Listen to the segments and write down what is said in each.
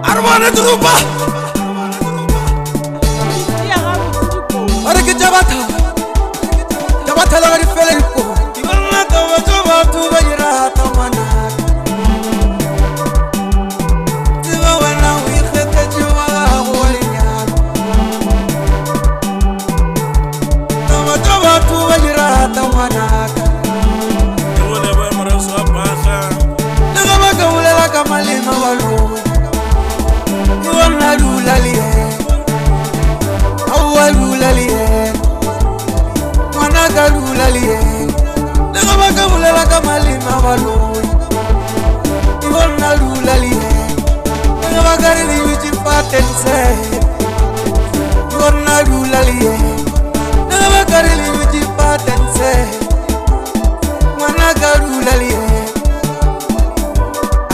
Armane Trupa Are ke Jabatha la di fele ko Ibana to tu ba ira ta mana Tiba wana wi khete jwa walinya Tama tu ba ira ta mana Wole ba maraso apasa Daga ba ka wala la kamalima walu Iwana lulaliye Awalulaliye Lulaliye Daga baka mulela kamalima waloi Iwana lulaliye Daga baka rini yuji patense Iwana lulaliye Daga baka rini yuji patense Iwana lulaliye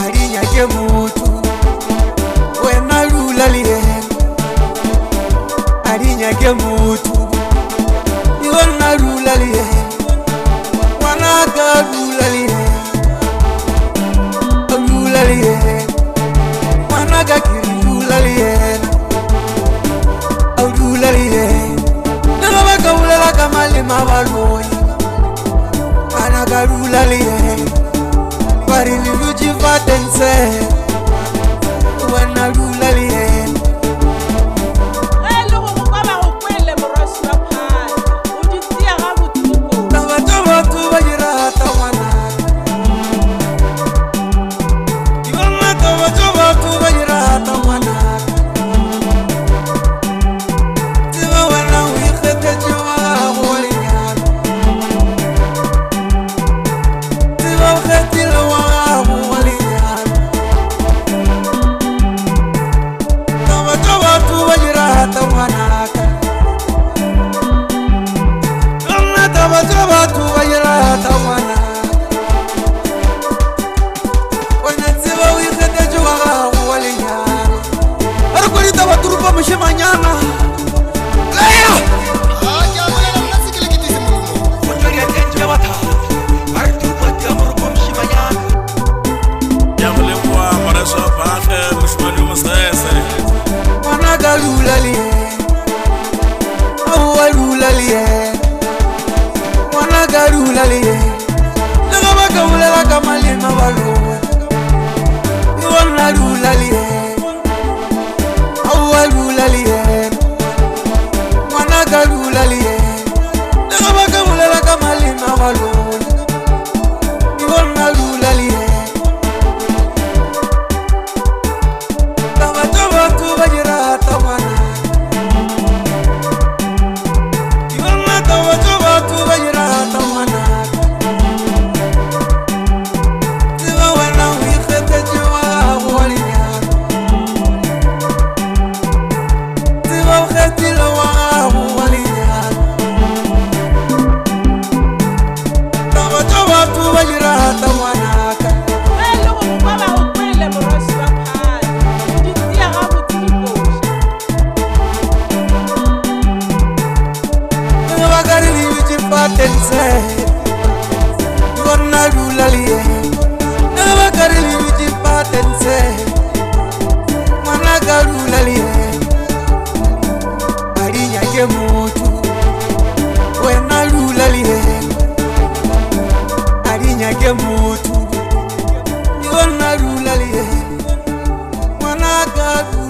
Arinya ke mutu Wena lulaliye Arinya ke mutu Iwana lulaliye Wanaga lulaliye Lulaliye Wanaga kiri lulaliye Lulaliye Daga baka ulela kamalima waloi Wanaga lulaliye Warini luji vatense Wana lulaliye Lulaliye Daga baka mulela kamalima waloi Iwana lulaliye Awalulaliye Wanaga lulaliye Daga baka mulela kamalima waloi Iwana lulaliye Tama tu bajira tawana Iwana tama tu bajira tawana Patense Iwana lulaliye Daga baka rini yuji patense Wanaga lulaliye Arinya ke mutu Wena lulaliye Arinya ke mutu Iwana lulaliye Wanaga lulaliye